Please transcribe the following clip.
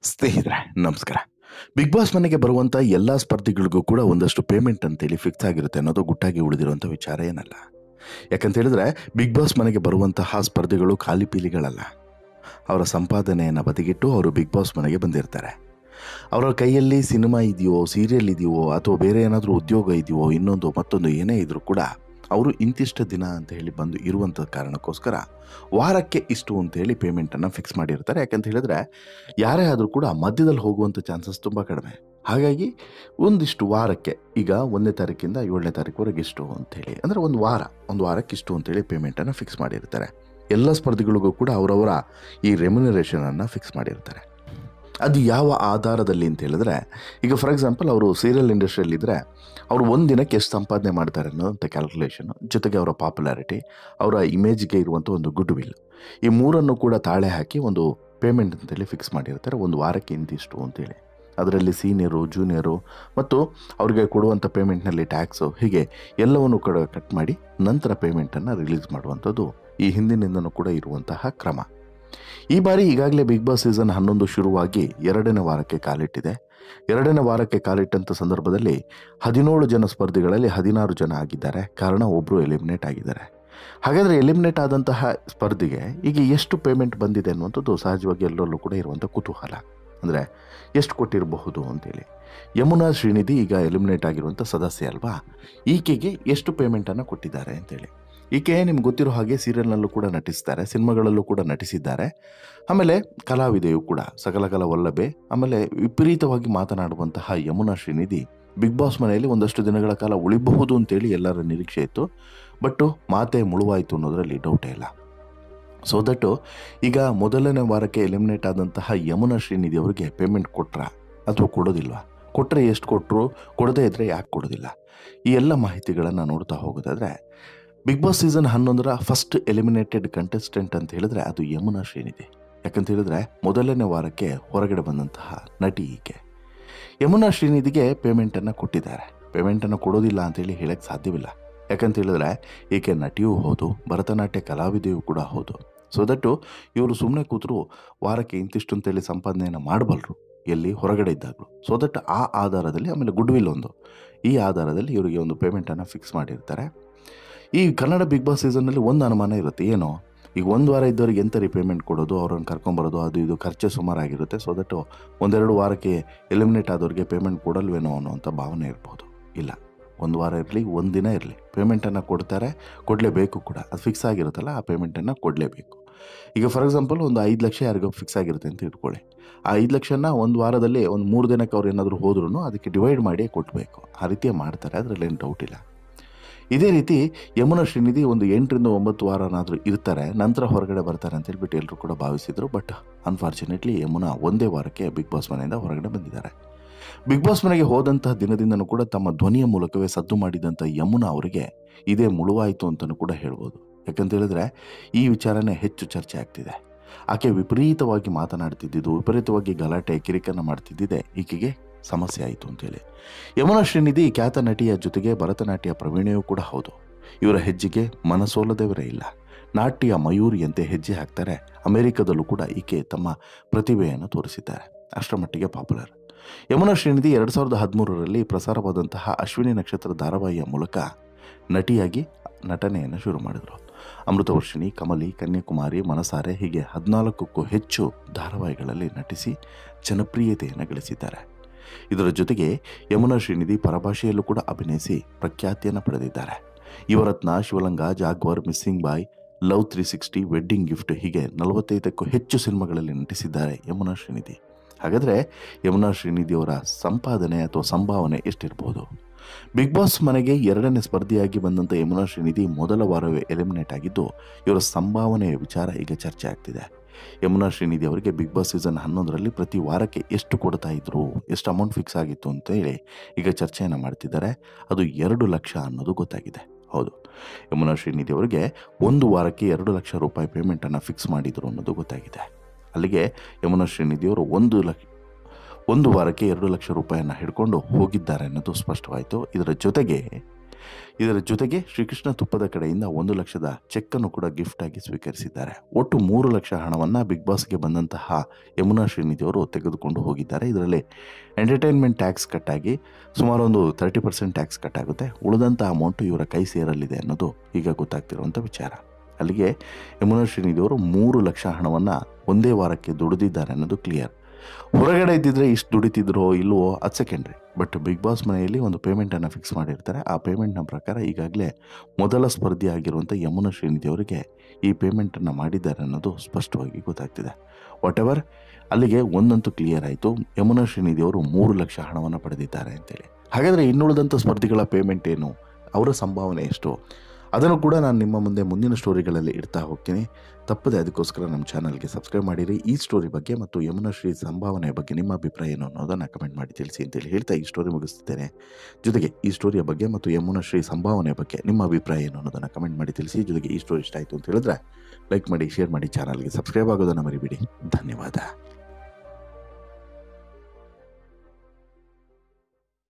ಸ್ನೇಹಿತರೆ ನಮಸ್ಕಾರ. Big boss ಮನೆಗೆ ಬರುವಂಥ ಎಲ್ಲ ಸ್ಪರ್ಧಿಗಳಿಗೂ ಕೂಡ ಒಂದಷ್ಟು ಪೇಮೆಂಟ್ ಅಂತೇಳಿ ಫಿಕ್ಸ್ ಆಗಿರುತ್ತೆ ಅನ್ನೋದು ಗುಟ್ಟಾಗಿ ಉಳಿದಿರುವಂಥ ವಿಚಾರ ಏನಲ್ಲ. ಯಾಕಂತ ಹೇಳಿದ್ರೆ ಬಿಗ್ ಬಾಸ್ ಮನೆಗೆ ಬರುವಂತಹ ಸ್ಪರ್ಧಿಗಳು ಖಾಲಿ ಪೀಲಿಗಳಲ್ಲ. ಅವರ ಸಂಪಾದನೆಯನ್ನು ಬದಿಗಿಟ್ಟು ಅವರು ಬಿಗ್ ಬಾಸ್ ಮನೆಗೆ ಬಂದಿರ್ತಾರೆ. ಅವರ ಕೈಯಲ್ಲಿ ಸಿನಿಮಾ ಇದೆಯೋ, ಸೀರಿಯಲ್ ಇದೆಯೋ, ಅಥವಾ ಬೇರೆ ಏನಾದರೂ ಉದ್ಯೋಗ ಇದೆಯೋ, ಇನ್ನೊಂದು ಮತ್ತೊಂದು ಏನೇ ಇದ್ರೂ ಕೂಡ ಅವರು ಇಂತಿಷ್ಟು ದಿನ ಅಂತ ಹೇಳಿ ಬಂದು ಇರುವಂಥ ಕಾರಣಕ್ಕೋಸ್ಕರ ವಾರಕ್ಕೆ ಇಷ್ಟು ಅಂತೇಳಿ ಪೇಮೆಂಟನ್ನು ಫಿಕ್ಸ್ ಮಾಡಿರ್ತಾರೆ. ಯಾಕಂತ ಹೇಳಿದ್ರೆ ಯಾರೇ ಆದರೂ ಕೂಡ ಮಧ್ಯದಲ್ಲಿ ಹೋಗುವಂಥ ಚಾನ್ಸಸ್ ತುಂಬ ಕಡಿಮೆ. ಹಾಗಾಗಿ ಒಂದಿಷ್ಟು ವಾರಕ್ಕೆ, ಈಗ 1ನೇ ತಾರೀಕಿಂದ 7ನೇ ತಾರೀಕುವರೆಗೆ ಇಷ್ಟು ಅಂಥೇಳಿ, ಅಂದರೆ ಒಂದು ವಾರಕ್ಕೆ ಇಷ್ಟು ಅಂತೇಳಿ ಪೇಮೆಂಟನ್ನು ಫಿಕ್ಸ್ ಮಾಡಿರ್ತಾರೆ. ಎಲ್ಲ ಸ್ಪರ್ಧಿಗಳಿಗೂ ಕೂಡ ಅವರವರ ಈ ರೆಮ್ಯುನರೇಷನನ್ನು ಫಿಕ್ಸ್ ಮಾಡಿರ್ತಾರೆ. ಅದು ಯಾವ ಆಧಾರದಲ್ಲಿ ಅಂತ ಹೇಳಿದ್ರೆ, ಈಗ ಫಾರ್ ಎಕ್ಸಾಂಪಲ್ ಅವರು ಸೀರಿಯಲ್ ಇಂಡಸ್ಟ್ರಿಯಲ್ಲಿದ್ದರೆ ಅವರು ಒಂದು ದಿನಕ್ಕೆ ಎಷ್ಟು ಸಂಪಾದನೆ ಮಾಡ್ತಾರೆ ಅನ್ನೋಂಥ ಕ್ಯಾಲ್ಕುಲೇಷನು, ಜೊತೆಗೆ ಅವರ ಪಾಪ್ಯುಲಾರಿಟಿ, ಅವರ ಇಮೇಜ್ಗೆ ಇರುವಂಥ ಒಂದು ಗುಡ್ ವಿಲ್, ಈ ಮೂರನ್ನು ಕೂಡ ತಾಳೆ ಹಾಕಿ ಒಂದು ಪೇಮೆಂಟ್ ಅಂತೇಳಿ ಫಿಕ್ಸ್ ಮಾಡಿರ್ತಾರೆ. ಒಂದು ವಾರಕ್ಕೆ ಇಂತಿಷ್ಟು ಅಂತೇಳಿ. ಅದರಲ್ಲಿ ಸೀನಿಯರು, ಜೂನಿಯರು ಮತ್ತು ಅವ್ರಿಗೆ ಕೊಡುವಂಥ ಪೇಮೆಂಟ್ನಲ್ಲಿ ಟ್ಯಾಕ್ಸು, ಹೀಗೆ ಎಲ್ಲವನ್ನು ಕೂಡ ಕಟ್ ಮಾಡಿ ನಂತರ ಪೇಮೆಂಟನ್ನು ರಿಲೀಸ್ ಮಾಡುವಂಥದ್ದು ಈ ಹಿಂದಿನಿಂದನೂ ಕೂಡ ಇರುವಂತಹ ಕ್ರಮ. ಈ ಬಾರಿ ಈಗಾಗಲೇ ಬಿಗ್ ಬಾಸ್ ಸೀಸನ್ 11 ಶುರುವಾಗಿ 2ನೇ ವಾರಕ್ಕೆ ಕಾಲಿಟ್ಟಿದೆ. 2ನೇ ವಾರಕ್ಕೆ ಕಾಲಿಟ್ಟಂಥ ಸಂದರ್ಭದಲ್ಲಿ 17 ಜನ ಸ್ಪರ್ಧಿಗಳಲ್ಲಿ 16 ಜನ ಆಗಿದ್ದಾರೆ. ಕಾರಣ ಒಬ್ಬರು ಎಲಿಮಿನೇಟ್ ಆಗಿದ್ದಾರೆ. ಹಾಗಾದರೆ ಎಲಿಮಿನೇಟ್ ಆದಂತಹ ಸ್ಪರ್ಧಿಗೆ ಈಗ ಎಷ್ಟು ಪೇಮೆಂಟ್ ಬಂದಿದೆ ಅನ್ನುವಂಥದ್ದು ಸಹಜವಾಗಿ ಎಲ್ಲರಲ್ಲೂ ಕೂಡ ಇರುವಂಥ ಕುತೂಹಲ. ಅಂದರೆ ಎಷ್ಟು ಕೊಟ್ಟಿರಬಹುದು ಅಂತೇಳಿ. ಯಮುನಾ ಶ್ರೀನಿಧಿ ಈಗ ಎಲಿಮಿನೇಟ್ ಆಗಿರುವಂಥ ಸದಸ್ಯ ಅಲ್ವಾ, ಈಕೆಗೆ ಎಷ್ಟು ಪೇಮೆಂಟನ್ನು ಕೊಟ್ಟಿದ್ದಾರೆ ಅಂತೇಳಿ. ಈಕೆ ನಿಮ್ಗೆ ಗೊತ್ತಿರೋ ಹಾಗೆ ಸೀರಿಯಲ್ನಲ್ಲೂ ಕೂಡ ನಟಿಸ್ತಾರೆ, ಸಿನಿಮಾಗಳಲ್ಲೂ ಕೂಡ ನಟಿಸಿದ್ದಾರೆ. ಆಮೇಲೆ ಕಲಾವಿದೆಯು ಕೂಡ, ಸಕಲಕಲಾ ವಲ್ಲಭೆ. ಆಮೇಲೆ ವಿಪರೀತವಾಗಿ ಮಾತನಾಡುವಂತಹ ಯಮುನಾ ಶ್ರೀನಿಧಿ ಬಿಗ್ ಬಾಸ್ ಮನೆಯಲ್ಲಿ ಒಂದಷ್ಟು ದಿನಗಳ ಕಾಲ ಉಳಿಬಹುದು ಅಂತೇಳಿ ಎಲ್ಲರ ನಿರೀಕ್ಷೆ ಇತ್ತು. ಬಟ್ ಮಾತೇ ಮುಳುವಾಯಿತು ಅನ್ನೋದರಲ್ಲಿ ಡೌಟೇ ಇಲ್ಲ. ಸೊ ದಟ್ಟು ಈಗ 1ನೇ ವಾರಕ್ಕೆ ಎಲಿಮಿನೇಟ್ ಆದಂತಹ ಯಮುನಾ ಶ್ರೀನಿಧಿ ಅವರಿಗೆ ಪೇಮೆಂಟ್ ಕೊಟ್ರಾ ಅಥವಾ ಕೊಡೋದಿಲ್ವಾ? ಕೊಟ್ಟರೆ ಎಷ್ಟು ಕೊಟ್ಟರು, ಕೊಡದೇ ಇದ್ದರೆ ಯಾಕೆ ಕೊಡೋದಿಲ್ಲ? ಈ ಎಲ್ಲ ಮಾಹಿತಿಗಳನ್ನು ನೋಡ್ತಾ ಹೋಗೋದಾದರೆ, ಬಿಗ್ ಬಾಸ್ ಸೀಸನ್ 11ರ ಫಸ್ಟ್ ಎಲಿಮಿನೇಟೆಡ್ ಕಂಟೆಸ್ಟೆಂಟ್ ಅಂತ ಹೇಳಿದ್ರೆ ಅದು ಯಮುನಾ ಶ್ರೀನಿಧಿ. ಯಾಕಂತ ಹೇಳಿದ್ರೆ 1ನೇ ವಾರಕ್ಕೆ ಹೊರಗಡೆ ಬಂದಂತಹ ನಟಿ ಈಕೆ. ಯಮುನಾ ಶ್ರೀನಿಧಿಗೆ ಪೇಮೆಂಟನ್ನು ಕೊಟ್ಟಿದ್ದಾರೆ. ಪೇಮೆಂಟನ್ನು ಕೊಡೋದಿಲ್ಲ ಅಂತೇಳಿ ಹೇಳಕ್ಕೆ ಸಾಧ್ಯವಿಲ್ಲ. ಯಾಕಂತ ಹೇಳಿದ್ರೆ ಈಕೆ ನಟಿಯೂ ಹೌದು, ಭರತನಾಟ್ಯ ಕಲಾವಿದೆಯೂ ಕೂಡ ಹೌದು. ಸೊ ದಟ್ಟು ಇವರು ಸುಮ್ಮನೆ ಕೂತರು ವಾರಕ್ಕೆ ಇಂತಿಷ್ಟು ಅಂತೇಳಿ ಸಂಪಾದನೆಯನ್ನು ಮಾಡಬಲ್ಲರು, ಎಲ್ಲಿ ಹೊರಗಡೆ ಇದ್ದಾಗಲೂ. ಸೊ ದಟ್ ಆ ಆಧಾರದಲ್ಲಿ, ಆಮೇಲೆ ಗುಡ್ ವಿಲ್ ಈ ಆಧಾರದಲ್ಲಿ ಇವರಿಗೆ ಒಂದು ಪೇಮೆಂಟನ್ನು ಫಿಕ್ಸ್ ಮಾಡಿರ್ತಾರೆ. ಈ ಕನ್ನಡ ಬಿಗ್ ಬಾಸ್ ಸೀಸನ್ನಲ್ಲಿ ಒಂದು ಅನುಮಾನ ಇರುತ್ತೆ, ಏನೋ ಈಗ 1 ವಾರ ಇದ್ದವ್ರಿಗೆ ಎಂಥ ಪೇಮೆಂಟ್ ಕೊಡೋದು, ಅವ್ರನ್ನ ಕರ್ಕೊಂಬರೋದು, ಅದು ಇದು ಖರ್ಚೆ ಸುಮಾರಾಗಿರುತ್ತೆ. ಸೊ ದಟ್ಟು 1-2 ವಾರಕ್ಕೆ ಎಲಿಮಿನೇಟ್ ಆದವ್ರಿಗೆ ಪೇಮೆಂಟ್ ಕೊಡಲ್ವೇನೋ ಅನ್ನೋವಂಥ ಭಾವನೆ ಇರ್ಬೋದು. ಇಲ್ಲ, 1 ವಾರ ಇರಲಿ, 1 ದಿನ ಇರಲಿ, ಪೇಮೆಂಟನ್ನು ಕೊಡ್ತಾರೆ, ಕೊಡಲೇಬೇಕು ಕೂಡ. ಅದು ಫಿಕ್ಸ್ ಆಗಿರುತ್ತಲ್ಲ, ಆ ಪೇಮೆಂಟನ್ನು ಕೊಡಲೇಬೇಕು. ಈಗ ಫಾರ್ ಎಕ್ಸಾಂಪಲ್ ಒಂದು 5 ಲಕ್ಷ ಯಾರಿಗೋ ಫಿಕ್ಸ್ ಆಗಿರುತ್ತೆ ಅಂತ ಇಟ್ಕೊಳ್ಳಿ. ಆ 5 ಲಕ್ಷನ 1 ವಾರದಲ್ಲಿ ಒಂದು 3 ದಿನಕ್ಕೆ ಅವ್ರು ಏನಾದರೂ ಹೋದ್ರೂ ಅದಕ್ಕೆ ಡಿವೈಡ್ ಮಾಡಿ ಕೊಡಬೇಕು. ಆ ರೀತಿಯೇ ಮಾಡ್ತಾರೆ, ಅದರಲ್ಲೇನು ಡೌಟ್ ಇಲ್ಲ. ಇದೇ ರೀತಿ ಯಮುನಾ ಶ್ರೀನಿಧಿ ಒಂದು 8ರಿಂದ 9 ವಾರನಾದರೂ ಇರ್ತಾರೆ, ನಂತರ ಹೊರಗಡೆ ಬರ್ತಾರೆ ಅಂತ ಹೇಳ್ಬಿಟ್ಟು ಎಲ್ಲರೂ ಕೂಡ ಭಾವಿಸಿದರು. ಬಟ್ ಅನ್ಫಾರ್ಚುನೇಟ್ಲಿ ಯಮುನಾ 1ನೇ ವಾರಕ್ಕೆ ಬಿಗ್ ಬಾಸ್ ಮನೆಯಿಂದ ಹೊರಗಡೆ ಬಂದಿದ್ದಾರೆ. ಬಿಗ್ ಬಾಸ್ ಮನೆಗೆ ಹೋದಂತಹ ದಿನದಿಂದನೂ ಕೂಡ ತಮ್ಮ ಧ್ವನಿಯ ಮೂಲಕವೇ ಸದ್ದು ಮಾಡಿದಂಥ ಯಮುನಾ ಅವರಿಗೆ ಇದೇ ಮುಳುವಾಯಿತು ಅಂತಲೂ ಕೂಡ ಹೇಳ್ಬೋದು. ಯಾಕಂತ ಹೇಳಿದ್ರೆ ಈ ವಿಚಾರನೇ ಹೆಚ್ಚು ಚರ್ಚೆ ಆಗ್ತಿದೆ. ಆಕೆ ವಿಪರೀತವಾಗಿ ಮಾತನಾಡ್ತಿದ್ದಿದ್ದು, ವಿಪರೀತವಾಗಿ ಗಲಾಟೆ ಕಿರಿಕನ್ನು ಮಾಡ್ತಿದ್ದಿದೆ ಈಕೆಗೆ ಸಮಸ್ಯೆ ಆಯಿತು ಅಂತೇಳಿ. ಯಮುನಾ ಶ್ರೀನಿಧಿ ಖ್ಯಾತ ನಟಿಯ ಜೊತೆಗೆ ಭರತನಾಟ್ಯ ಪ್ರವೀಣೆಯೂ ಕೂಡ ಹೌದು. ಇವರ ಹೆಜ್ಜೆಗೆ ಮನಸೋಲದವರೇ ಇಲ್ಲ. ನಾಟ್ಯ ಮಯೂರಿಯಂತೆ ಹೆಜ್ಜೆ ಹಾಕ್ತಾರೆ. ಅಮೆರಿಕದಲ್ಲೂ ಕೂಡ ಈಕೆ ತಮ್ಮ ಪ್ರತಿಭೆಯನ್ನು ತೋರಿಸಿದ್ದಾರೆ. ಅಷ್ಟರ ಮಟ್ಟಿಗೆ ಪಾಪ್ಯುಲರ್. ಯಮುನಾ ಶ್ರೀನಿಧಿ 2013ರಲ್ಲಿ ಪ್ರಸಾರವಾದಂತಹ ಅಶ್ವಿನಿ ನಕ್ಷತ್ರ ಧಾರಾವಾಹಿಯ ಮೂಲಕ ನಟಿಯಾಗಿ ನಟನೆಯನ್ನು ಶುರು ಮಾಡಿದರು. ಅಮೃತವರ್ಷಿಣಿ, ಕಮಲಿ, ಕನ್ಯಾಕುಮಾರಿ, ಮನಸಾರೆ, ಹೀಗೆ 14ಕ್ಕೂ ಹೆಚ್ಚು ಧಾರಾವಾಹಿಗಳಲ್ಲಿ ನಟಿಸಿ ಜನಪ್ರಿಯತೆಯನ್ನು ಗಳಿಸಿದ್ದಾರೆ. ಇದರ ಜೊತೆಗೆ ಯಮುನಾ ಶ್ರೀನಿಧಿ ಪರಭಾಷೆಯಲ್ಲೂ ಕೂಡ ಅಭಿನಯಿಸಿ ಪ್ರಖ್ಯಾತಿಯನ್ನು ಪಡೆದಿದ್ದಾರೆ. ಯುವರತ್ನ, ಶಿವಲಂಗ, ಜಾಗ್ವರ್, ಮಿಸ್ಸಿಂಗ್ ಬಾಯ್, ಲವ್ 360, ವೆಡ್ಡಿಂಗ್ ಗಿಫ್ಟ್, ಹೀಗೆ 45ಕ್ಕೂ ಹೆಚ್ಚು ಸಿನಿಮಾಗಳಲ್ಲಿ ನಟಿಸಿದ್ದಾರೆ ಯಮುನಾ ಶ್ರೀನಿಧಿ. ಹಾಗಾದರೆ ಯಮುನಾ ಶ್ರೀನಿಧಿಯವರ ಸಂಪಾದನೆ ಅಥವಾ ಸಂಭಾವನೆ ಎಷ್ಟಿರ್ಬೋದು? ಬಿಗ್ ಬಾಸ್ ಮನೆಗೆ 2ನೇ ಸ್ಪರ್ಧಿಯಾಗಿ ಬಂದಂಥ ಯಮುನಾ ಶ್ರೀನಿಧಿ ಮೊದಲ ವಾರವೇ ಎಲಿಮಿನೇಟ್ ಆಗಿದ್ದು, ಇವರ ಸಂಭಾವನೆಯ ವಿಚಾರ ಈಗ ಚರ್ಚೆ ಆಗ್ತಿದೆ. ಯಮುನಾ ಶ್ರೀನಿಧಿ ಅವರಿಗೆ ಬಿಗ್ ಬಾಸ್ ಸೀಸನ್ 11ರಲ್ಲಿ ಪ್ರತಿ ವಾರಕ್ಕೆ ಎಷ್ಟು ಕೊಡ್ತಾ ಇದ್ರು, ಎಷ್ಟು ಅಮೌಂಟ್ ಫಿಕ್ಸ್ ಆಗಿತ್ತು ಅಂತೇಳಿ ಈಗ ಚರ್ಚೆಯನ್ನು ಮಾಡ್ತಿದ್ದಾರೆ. ಅದು 2 ಲಕ್ಷ ಅನ್ನೋದು ಗೊತ್ತಾಗಿದೆ. ಹೌದು, ಯಮುನಾ ಶ್ರೀನಿಧಿ ಅವರಿಗೆ 1 ವಾರಕ್ಕೆ 2 ಲಕ್ಷ ರೂಪಾಯಿ ಪೇಮೆಂಟನ್ನು ಫಿಕ್ಸ್ ಮಾಡಿದರು ಅನ್ನೋದು ಗೊತ್ತಾಗಿದೆ. ಅಲ್ಲಿಗೆ ಯಮುನಾ ಶ್ರೀನಿಧಿಯವರು 1 ವಾರಕ್ಕೆ 2 ಲಕ್ಷ ರೂಪಾಯಿಯನ್ನು ಹಿಡ್ಕೊಂಡು ಹೋಗಿದ್ದಾರೆ ಅನ್ನೋದು ಸ್ಪಷ್ಟವಾಯಿತು. ಇದರ ಜೊತೆಗೆ ಇದರ ಜೊತೆಗೆ ಶ್ರೀಕೃಷ್ಣ ತುಪ್ಪದ ಕಡೆಯಿಂದ 1 ಲಕ್ಷದ ಚೆಕ್ ಅನ್ನು ಕೂಡ ಗಿಫ್ಟ್ ಆಗಿ ಸ್ವೀಕರಿಸಿದ್ದಾರೆ. ಒಟ್ಟು 3 ಲಕ್ಷ ಹಣವನ್ನು ಬಿಗ್ ಬಾಸ್ಗೆ ಬಂದಂತಹ ಯಮುನಾ ಶ್ರೀನಿಧಿ ಅವರು ತೆಗೆದುಕೊಂಡು ಹೋಗಿದ್ದಾರೆ. ಇದರಲ್ಲಿ ಎಂಟರ್ಟೈನ್ಮೆಂಟ್ ಟ್ಯಾಕ್ಸ್ ಕಟ್ ಆಗಿ ಸುಮಾರು ಒಂದು 30% ಟ್ಯಾಕ್ಸ್ ಕಟ್ ಆಗುತ್ತೆ. ಉಳಿದಂಥ ಅಮೌಂಟು ಇವರ ಕೈ ಸೇರಲಿದೆ ಅನ್ನೋದು ಈಗ ಗೊತ್ತಾಗ್ತಿರುವಂಥ ವಿಚಾರ. ಅಲ್ಲಿಗೆ ಯಮುನಾ ಶ್ರೀನಿಧಿ ಅವರು 3 ಲಕ್ಷ ಹಣವನ್ನು ಒಂದೇ ವಾರಕ್ಕೆ ದುಡಿದಿದ್ದಾರೆ ಅನ್ನೋದು ಕ್ಲಿಯರ್. ಹೊರಗಡೆ ಇದ್ದಿದ್ರೆ ಇಷ್ಟು ದುಡಿತಿದ್ರೋ ಇಲ್ವೋ ಅದು ಸೆಕೆಂಡ್ರಿ. ಬಟ್ ಬಿಗ್ ಬಾಸ್ ಮನೆಯಲ್ಲಿ ಒಂದು ಪೇಮೆಂಟನ್ನು ಫಿಕ್ಸ್ ಮಾಡಿರ್ತಾರೆ. ಆ ಪೇಮೆಂಟ್ನ ಪ್ರಕಾರ ಈಗಾಗಲೇ ಮೊದಲ ಸ್ಪರ್ಧಿ ಆಗಿರುವಂಥ ಯಮುನಾ ಶ್ರೀನಿಧಿ ಅವರಿಗೆ ಈ ಪೇಮೆಂಟನ್ನು ಮಾಡಿದ್ದಾರೆ ಅನ್ನೋದು ಸ್ಪಷ್ಟವಾಗಿ ಗೊತ್ತಾಗ್ತಿದೆ. ವಾಟ್ ಎವರ್, ಅಲ್ಲಿಗೆ ಒಂದಂತೂ ಕ್ಲಿಯರ್ ಆಯಿತು, ಯಮುನಾ ಶ್ರೀನಿಧಿ ಅವರು 3 ಲಕ್ಷ ಹಣವನ್ನು ಪಡೆದಿದ್ದಾರೆ ಅಂತೇಳಿ. ಹಾಗಾದರೆ ಇನ್ನುಳಿದಂಥ ಸ್ಪರ್ಧಿಗಳ ಪೇಮೆಂಟ್ ಏನು, ಅವರ ಸಂಭಾವನೆ ಎಷ್ಟು, ಅದನ್ನು ಕೂಡ ನಾನು ನಿಮ್ಮ ಮುಂದೆ ಮುಂದಿನ ಸ್ಟೋರಿಗಳಲ್ಲಿ ಇಡ್ತಾ ಹೋಗ್ತೀನಿ. ತಪ್ಪದೆ ಅದಕ್ಕೋಸ್ಕರ ನಮ್ಮ ಚಾನಲ್ಗೆ ಸಬ್ಸ್ಕ್ರೈಬ್ ಮಾಡಿರಿ. ಈ ಸ್ಟೋರಿ ಬಗ್ಗೆ ಮತ್ತು ಯಮುನಾ ಶ್ರೀ ಸಂಭಾವನೆ ಬಗ್ಗೆ ನಿಮ್ಮ ಅಭಿಪ್ರಾಯ ಏನು ಅನ್ನೋದನ್ನು ಕಮೆಂಟ್ ಮಾಡಿ ತಿಳಿಸಿ ಅಂತೇಳಿ ಹೇಳ್ತಾ ಈ ಸ್ಟೋರಿ ಮುಗಿಸ್ತಿದ್ದೇನೆ. ಜೊತೆಗೆ ಈ ಸ್ಟೋರಿಯ ಬಗ್ಗೆ ಮತ್ತು ಯಮುನಾ ಶ್ರೀ ಸಂಭಾವನೆ ಬಗ್ಗೆ ನಿಮ್ಮ ಅಭಿಪ್ರಾಯ ಏನು ಅನ್ನೋದನ್ನು ಕಮೆಂಟ್ ಮಾಡಿ ತಿಳಿಸಿ. ಜೊತೆಗೆ ಈ ಸ್ಟೋರಿ ಇಷ್ಟ ಆಯಿತು ಅಂತ ಹೇಳಿದ್ರೆ ಲೈಕ್ ಮಾಡಿ, ಶೇರ್ ಮಾಡಿ, ಚಾನಲ್ಗೆ ಸಬ್ಸ್ಕ್ರೈಬ್ ಆಗೋದನ್ನು ಮರಿಬೇಡಿ. ಧನ್ಯವಾದ.